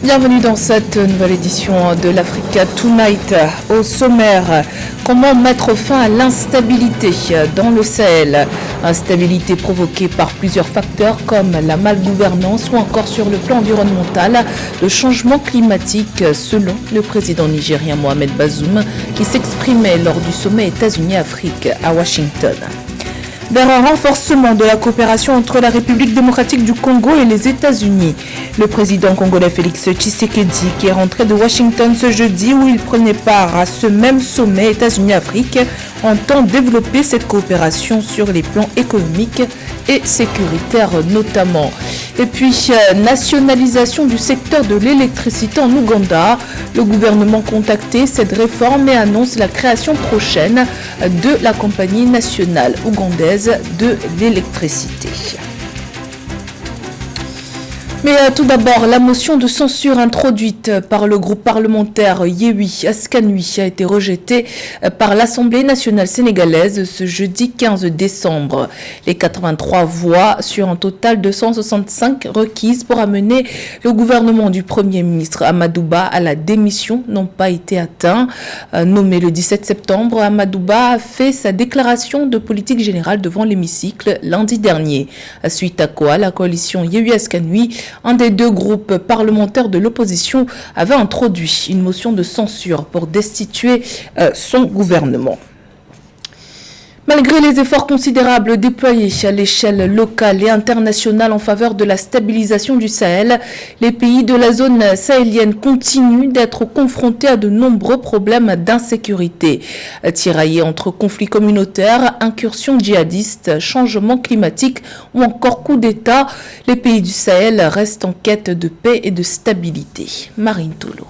Bienvenue dans cette nouvelle édition de l'Africa Tonight. Au sommaire, comment mettre fin à l'instabilité dans le Sahel. Instabilité provoquée par plusieurs facteurs comme la malgouvernance ou encore sur le plan environnemental, le changement climatique selon le président nigérien Mohamed Bazoum qui s'exprimait lors du sommet États-Unis-Afrique à Washington. Vers un renforcement de la coopération entre la République démocratique du Congo et les États-Unis. Le président congolais Félix Tshisekedi, qui est rentré de Washington ce jeudi où il prenait part à ce même sommet États-Unis-Afrique, entend développer cette coopération sur les plans économiques et sécuritaires notamment. Et puis, nationalisation du secteur de l'électricité en Ouganda. Le gouvernement contacté cette réforme et annonce la création prochaine de la compagnie nationale ougandaise de l'électricité. Mais tout d'abord, la motion de censure introduite par le groupe parlementaire Yehui Askanui a été rejetée par l'Assemblée nationale sénégalaise ce jeudi 15 décembre. Les 83 voix sur un total de 165 requises pour amener le gouvernement du Premier ministre Amadouba à la démission n'ont pas été atteints. Nommé le 17 septembre, Amadouba a fait sa déclaration de politique générale devant l'hémicycle lundi dernier. Suite à quoi, la coalition Yehui Askanui, un des deux groupes parlementaires de l'opposition, avait introduit une motion de censure pour destituer son gouvernement. Malgré les efforts considérables déployés à l'échelle locale et internationale en faveur de la stabilisation du Sahel, les pays de la zone sahélienne continuent d'être confrontés à de nombreux problèmes d'insécurité. Tiraillés entre conflits communautaires, incursions djihadistes, changements climatiques ou encore coups d'État, les pays du Sahel restent en quête de paix et de stabilité. Marine Tolo.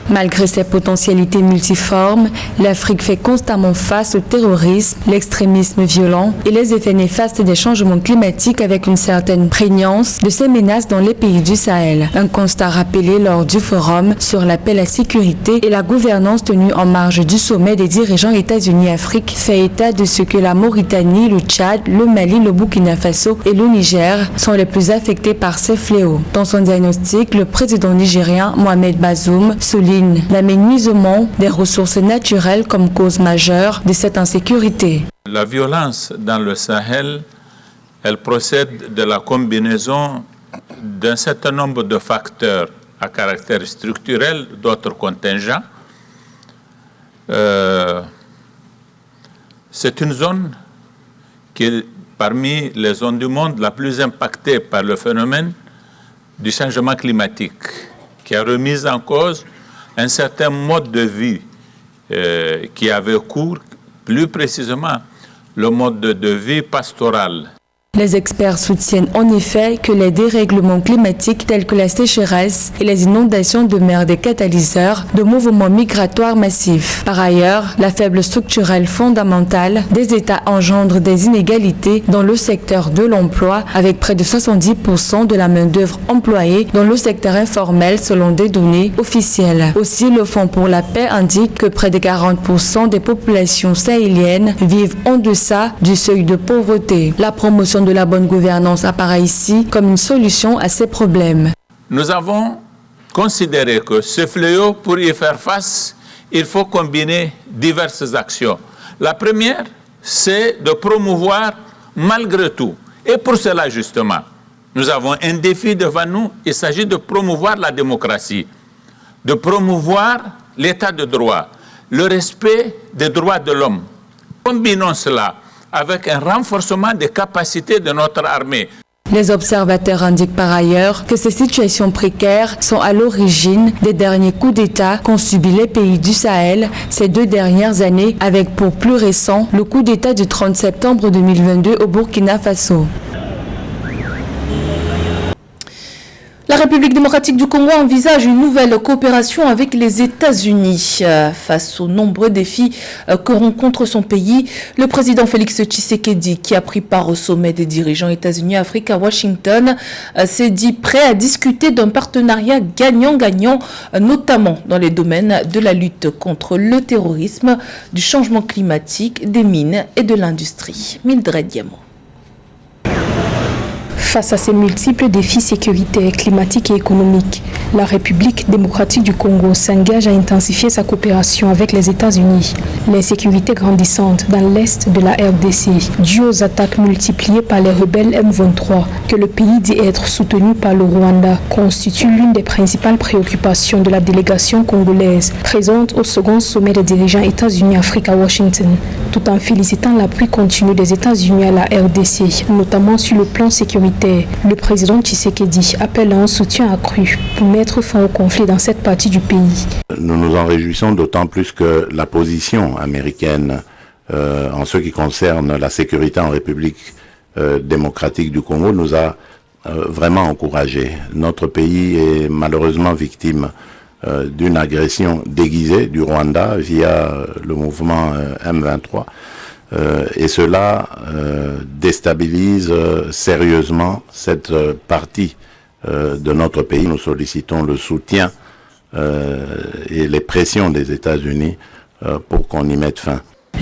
Malgré ses potentialités multiformes, l'Afrique fait constamment face au terrorisme, l'extrémisme violent et les effets néfastes des changements climatiques avec une certaine prégnance de ces menaces dans les pays du Sahel. Un constat rappelé lors du forum sur la paix, la sécurité et la gouvernance tenu en marge du sommet des dirigeants États-Unis-Afrique fait état de ce que la Mauritanie, le Tchad, le Mali, le Burkina Faso et le Niger sont les plus affectés par ces fléaux. Dans son diagnostic, le président nigérien Mohamed Bazoum souligne l'aménuisement des ressources naturelles comme cause majeure de cette insécurité. La violence dans le Sahel, elle procède de la combinaison d'un certain nombre de facteurs à caractère structurel, d'autres contingents. C'est une zone qui est parmi les zones du monde la plus impactée par le phénomène du changement climatique, qui a remis en cause un certain mode de vie qui avait cours, plus précisément le mode de vie pastoral. Les experts soutiennent en effet que les dérèglements climatiques tels que la sécheresse et les inondations demeurent des catalyseurs de mouvements migratoires massifs. Par ailleurs, la faible structurelle fondamentale des États engendre des inégalités dans le secteur de l'emploi, avec près de 70% de la main-d'œuvre employée dans le secteur informel selon des données officielles. Aussi, le Fonds pour la paix indique que près de 40% des populations sahéliennes vivent en deçà du seuil de pauvreté. La promotion de la bonne gouvernance apparaît ici comme une solution à ces problèmes. Nous avons considéré que ce fléau, pour y faire face, il faut combiner diverses actions. La première, c'est de promouvoir malgré tout. Et pour cela, justement, nous avons un défi devant nous. Il s'agit de promouvoir la démocratie, de promouvoir l'état de droit, le respect des droits de l'homme. Combinons cela avec un renforcement des capacités de notre armée. Les observateurs indiquent par ailleurs que ces situations précaires sont à l'origine des derniers coups d'État qu'ont subis les pays du Sahel ces 2 dernières années, avec pour plus récent le coup d'État du 30 septembre 2022 au Burkina Faso. La République démocratique du Congo envisage une nouvelle coopération avec les États-Unis. Face aux nombreux défis que rencontre son pays, le président Félix Tshisekedi, qui a pris part au sommet des dirigeants États-Unis-Afrique à Washington, s'est dit prêt à discuter d'un partenariat gagnant-gagnant, notamment dans les domaines de la lutte contre le terrorisme, du changement climatique, des mines et de l'industrie. Mildred Diamo. Face à ces multiples défis sécuritaires, climatiques et économiques, la République démocratique du Congo s'engage à intensifier sa coopération avec les États-Unis. L'insécurité grandissante dans l'est de la RDC, due aux attaques multipliées par les rebelles M23, que le pays dit être soutenu par le Rwanda, constitue l'une des principales préoccupations de la délégation congolaise, présente au second sommet des dirigeants États-Unis-Afrique à Washington, tout en félicitant l'appui continu des États-Unis à la RDC, notamment sur le plan sécuritaire. Le président Tshisekedi appelle à un soutien accru pour mettre fin au conflit dans cette partie du pays. Nous nous en réjouissons d'autant plus que la position américaine en ce qui concerne la sécurité en République démocratique du Congo nous a vraiment encouragés. Notre pays est malheureusement victime d'une agression déguisée du Rwanda via le mouvement M23. Et cela déstabilise sérieusement cette partie de notre pays. Nous sollicitons le soutien et les pressions des États-Unis pour qu'on y mette fin.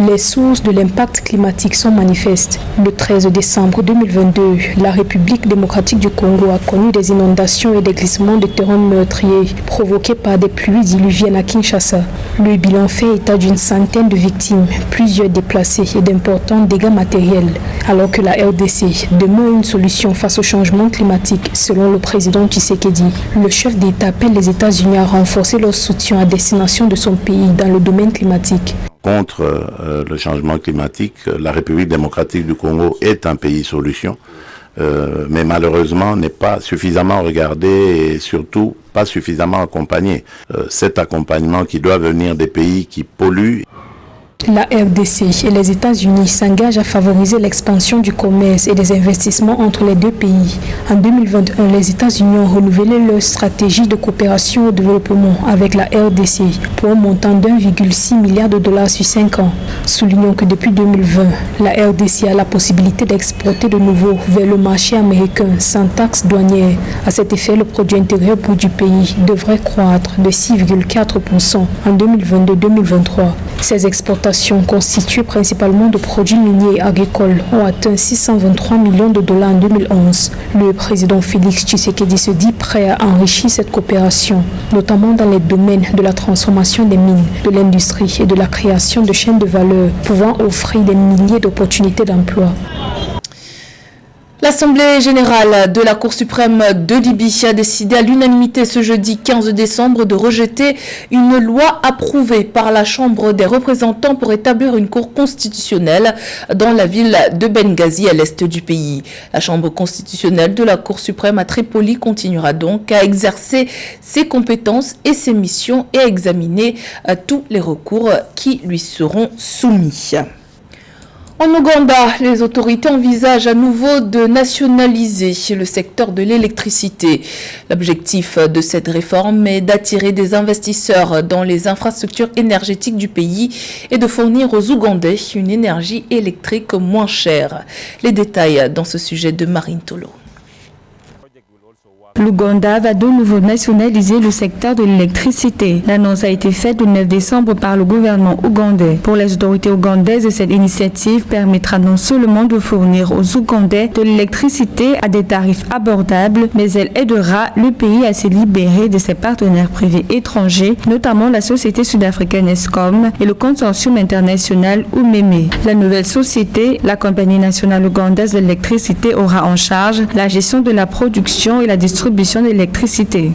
Les sources de l'impact climatique sont manifestes. Le 13 décembre 2022, la République démocratique du Congo a connu des inondations et des glissements de terrain meurtriers provoqués par des pluies diluviennes à Kinshasa. Le bilan fait état d'une centaine de victimes, plusieurs déplacés et d'importants dégâts matériels. Alors que la RDC demeure une solution face au changement climatique, selon le président Tshisekedi, le chef d'État appelle les États-Unis à renforcer leur soutien à destination de son pays dans le domaine climatique. Contre le changement climatique, la République démocratique du Congo est un pays solution, mais malheureusement n'est pas suffisamment regardé et surtout pas suffisamment accompagné. Cet accompagnement qui doit venir des pays qui polluent. La RDC et les États-Unis s'engagent à favoriser l'expansion du commerce et des investissements entre les deux pays. En 2021, les États-Unis ont renouvelé leur stratégie de coopération au développement avec la RDC pour un montant d'1,6 milliard de dollars sur 5 ans. Soulignons que depuis 2020, la RDC a la possibilité d'exporter de nouveau vers le marché américain sans taxe douanière. À cet effet, le produit intérieur brut du pays devrait croître de 6,4% en 2022-2023. Ces exportations constituées principalement de produits miniers et agricoles ont atteint 623 millions de dollars en 2011. Le président Félix Tshisekedi se dit prêt à enrichir cette coopération, notamment dans les domaines de la transformation des mines, de l'industrie et de la création de chaînes de valeur, pouvant offrir des milliers d'opportunités d'emploi. L'Assemblée générale de la Cour suprême de Libye a décidé à l'unanimité ce jeudi 15 décembre de rejeter une loi approuvée par la Chambre des représentants pour établir une cour constitutionnelle dans la ville de Benghazi à l'est du pays. La Chambre constitutionnelle de la Cour suprême à Tripoli continuera donc à exercer ses compétences et ses missions et à examiner tous les recours qui lui seront soumis. En Ouganda, les autorités envisagent à nouveau de nationaliser le secteur de l'électricité. L'objectif de cette réforme est d'attirer des investisseurs dans les infrastructures énergétiques du pays et de fournir aux Ougandais une énergie électrique moins chère. Les détails dans ce sujet de Marine Tolo. L'Ouganda va de nouveau nationaliser le secteur de l'électricité. L'annonce a été faite le 9 décembre par le gouvernement ougandais. Pour les autorités ougandaises, cette initiative permettra non seulement de fournir aux Ougandais de l'électricité à des tarifs abordables, mais elle aidera le pays à se libérer de ses partenaires privés étrangers, notamment la société sud-africaine Eskom et le consortium international Umeme. La nouvelle société, la Compagnie nationale ougandaise de l'électricité, aura en charge la gestion de la production et la distribution d'électricité.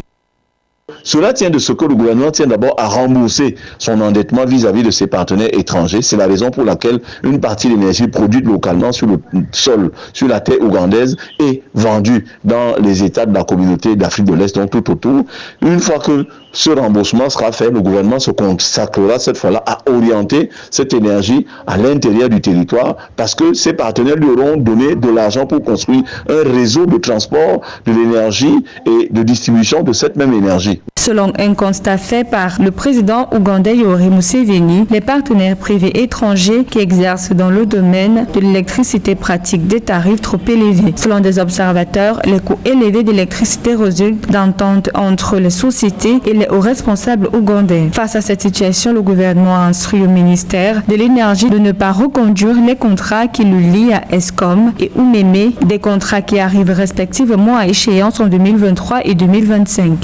Cela tient de ce que le gouvernement tient d'abord à rembourser son endettement vis-à-vis de ses partenaires étrangers. C'est la raison pour laquelle une partie de l'énergie produite localement sur le sol, sur la terre ougandaise, est vendue dans les États de la communauté d'Afrique de l'Est, donc tout autour. Une fois que ce remboursement sera fait, le gouvernement se consacrera cette fois-là à orienter cette énergie à l'intérieur du territoire parce que ses partenaires lui auront donné de l'argent pour construire un réseau de transport de l'énergie et de distribution de cette même énergie. Selon un constat fait par le président ougandais Yoweri Museveni, les partenaires privés étrangers qui exercent dans le domaine de l'électricité pratiquent des tarifs trop élevés. Selon des observateurs, les coûts élevés d'électricité résultent d'ententes entre les sociétés et les hauts responsables ougandais. Face à cette situation, le gouvernement a instruit au ministère de l'énergie de ne pas reconduire les contrats qui le lient à Eskom et Oumeme, des contrats qui arrivent respectivement à échéance en 2023 et 2025.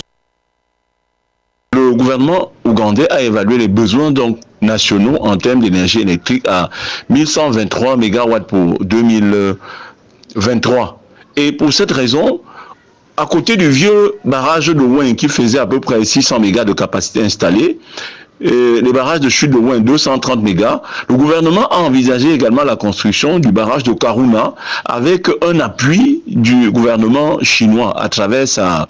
Le gouvernement ougandais a évalué les besoins nationaux en termes d'énergie électrique à 1123 MW pour 2023. Et pour cette raison, à côté du vieux barrage de Ouin qui faisait à peu près 600 MW de capacité installée, les barrages de chute de Ouin 230 MW, le gouvernement a envisagé également la construction du barrage de Karuna avec un appui du gouvernement chinois à travers sa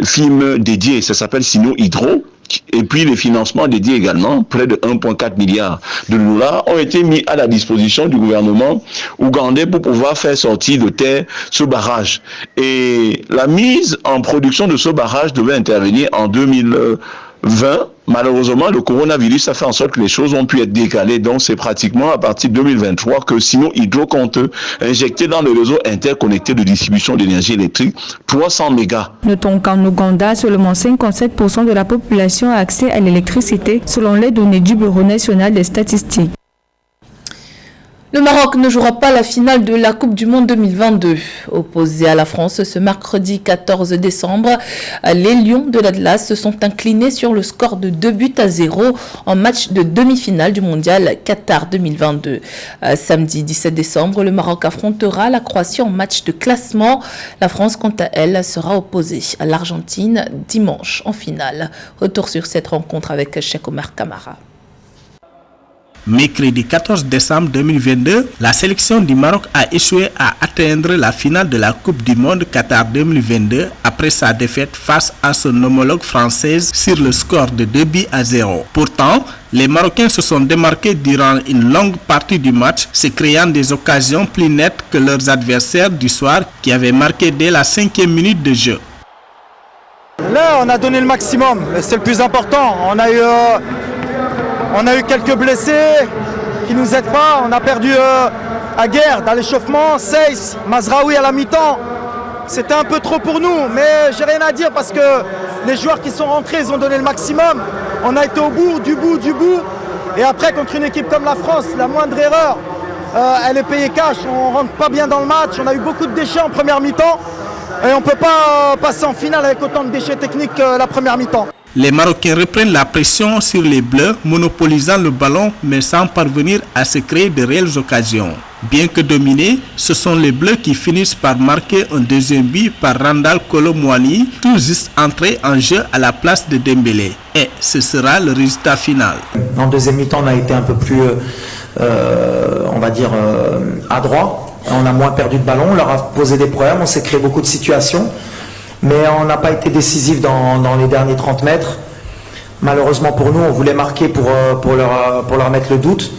firme dédiée, ça s'appelle Sino Hydro. Et puis les financements dédiés également, près de 1,4 milliard de dollars, ont été mis à la disposition du gouvernement ougandais pour pouvoir faire sortir de terre ce barrage. Et la mise en production de ce barrage devait intervenir en 2020. Malheureusement, le coronavirus a fait en sorte que les choses ont pu être décalées. Donc, c'est pratiquement à partir de 2023 que Sino Hydro compte injecter dans le réseau interconnecté de distribution d'énergie électrique 300 mégas. Notons qu'en Ouganda, seulement 57% de la population a accès à l'électricité, selon les données du Bureau national des statistiques. Le Maroc ne jouera pas la finale de la Coupe du Monde 2022. Opposé à la France ce mercredi 14 décembre, les Lions de l'Atlas se sont inclinés sur le score de 2-0 en match de demi-finale du Mondial Qatar 2022. Samedi 17 décembre, le Maroc affrontera la Croatie en match de classement. La France, quant à elle, sera opposée à l'Argentine dimanche en finale. Retour sur cette rencontre avec Cheikh Omar Kamara. Mercredi 14 décembre 2022, la sélection du Maroc a échoué à atteindre la finale de la Coupe du Monde Qatar 2022 après sa défaite face à son homologue française sur le score de 2-0. Pourtant, les Marocains se sont démarqués durant une longue partie du match, se créant des occasions plus nettes que leurs adversaires du soir qui avaient marqué dès la 5e minute de jeu. Là, on a donné le maximum, c'est le plus important. On a eu quelques blessés qui nous aident pas. On a perdu Aguerre dans l'échauffement, Seyss, Mazraoui à la mi-temps. C'était un peu trop pour nous, mais j'ai rien à dire parce que les joueurs qui sont rentrés, ils ont donné le maximum. On a été au bout, du bout. Et après, contre une équipe comme la France, la moindre erreur, elle est payée cash. On rentre pas bien dans le match. On a eu beaucoup de déchets en première mi-temps. Et on ne peut pas passer en finale avec autant de déchets techniques que la première mi-temps. Les Marocains reprennent la pression sur les Bleus, monopolisant le ballon mais sans parvenir à se créer de réelles occasions. Bien que dominés, ce sont les Bleus qui finissent par marquer un deuxième but par Randal Kolo Muani, tout juste entré en jeu à la place de Dembélé. Et ce sera le résultat final. En deuxième mi-temps, on a été un peu plus, adroit. On a moins perdu de ballon, on leur a posé des problèmes, on s'est créé beaucoup de situations. Mais on n'a pas été décisif dans les derniers 30 mètres. Malheureusement pour nous, on voulait marquer pour leur mettre le doute.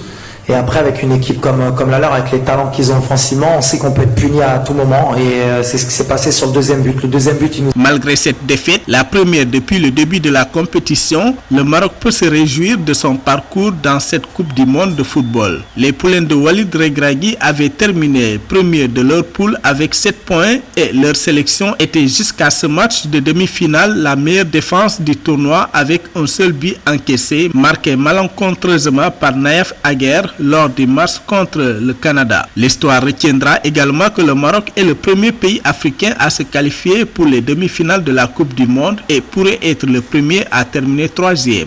Et après, avec une équipe comme la leur, avec les talents qu'ils ont offensivement, on sait qu'on peut être puni à tout moment. Et c'est ce qui s'est passé sur le deuxième but. Le deuxième but, Malgré cette défaite, la première depuis le début de la compétition, le Maroc peut se réjouir de son parcours dans cette Coupe du Monde de football. Les poulains de Walid Regragui avaient terminé premier de leur poule avec 7 points et leur sélection était jusqu'à ce match de demi-finale la meilleure défense du tournoi avec un seul but encaissé, marqué malencontreusement par Naïef Aguerre lors du match contre le Canada. L'histoire retiendra également que le Maroc est le premier pays africain à se qualifier pour les demi-finales de la Coupe du Monde et pourrait être le premier à terminer 3e.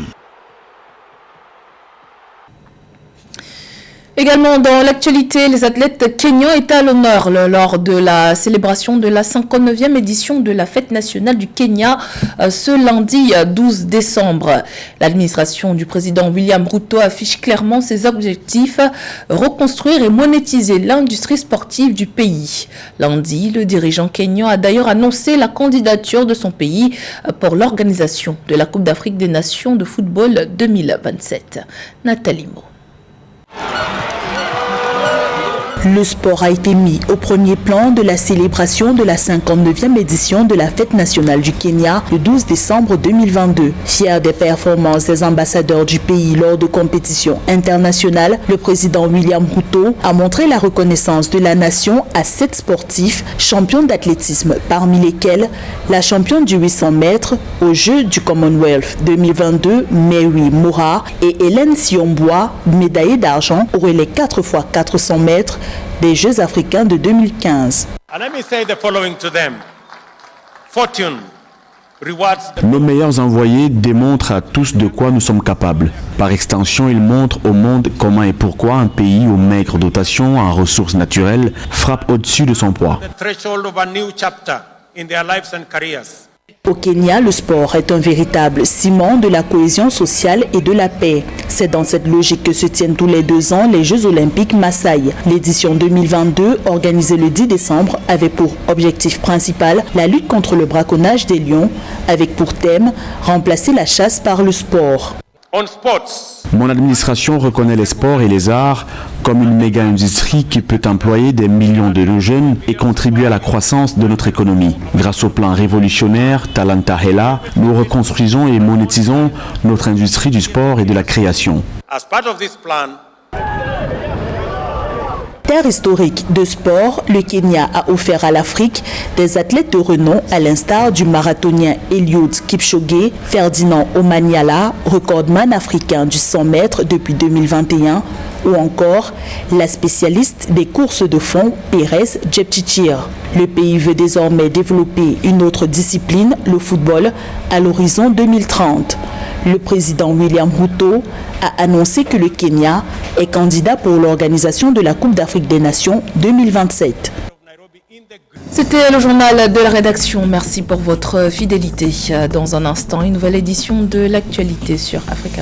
Également dans l'actualité, les athlètes kenyans étaient à l'honneur lors de la célébration de la 59e édition de la fête nationale du Kenya ce lundi 12 décembre. L'administration du président William Ruto affiche clairement ses objectifs, reconstruire et monétiser l'industrie sportive du pays. Lundi, le dirigeant kenyan a d'ailleurs annoncé la candidature de son pays pour l'organisation de la Coupe d'Afrique des Nations de football 2027. Nathalie Mo. Le sport a été mis au premier plan de la célébration de la 59e édition de la Fête nationale du Kenya le 12 décembre 2022. Fier des performances des ambassadeurs du pays lors de compétitions internationales, le président William Ruto a montré la reconnaissance de la nation à 7 sportifs champions d'athlétisme, parmi lesquels la championne du 800 mètres aux Jeux du Commonwealth 2022, Mary Moraa, et Hélène Sionbois, médaillée d'argent au relais 4x400 mètres des Jeux africains de 2015. Nos meilleurs envoyés démontrent à tous de quoi nous sommes capables. Par extension, ils montrent au monde comment et pourquoi un pays aux maigres dotations en ressources naturelles frappe au-dessus de son poids. Au Kenya, le sport est un véritable ciment de la cohésion sociale et de la paix. C'est dans cette logique que se tiennent tous les 2 ans les Jeux olympiques Maasai. L'édition 2022, organisée le 10 décembre, avait pour objectif principal la lutte contre le braconnage des lions, avec pour thème remplacer la chasse par le sport. Mon administration reconnaît les sports et les arts comme une méga-industrie qui peut employer des millions de jeunes et contribuer à la croissance de notre économie. Grâce au plan révolutionnaire Talanta Hela, nous reconstruisons et monétisons notre industrie du sport et de la création. Terre historique de sport, le Kenya a offert à l'Afrique des athlètes de renom à l'instar du marathonien Eliud Kipchoge, Ferdinand Omanyala, recordman africain du 100 mètres depuis 2021, ou encore la spécialiste des courses de fond Pérez Jepchirchir. Le pays veut désormais développer une autre discipline, le football, à l'horizon 2030. Le président William Ruto a annoncé que le Kenya est candidat pour l'organisation de la Coupe d'Afrique des Nations 2027. C'était le journal de la rédaction. Merci pour votre fidélité. Dans un instant, une nouvelle édition de l'actualité sur Africa.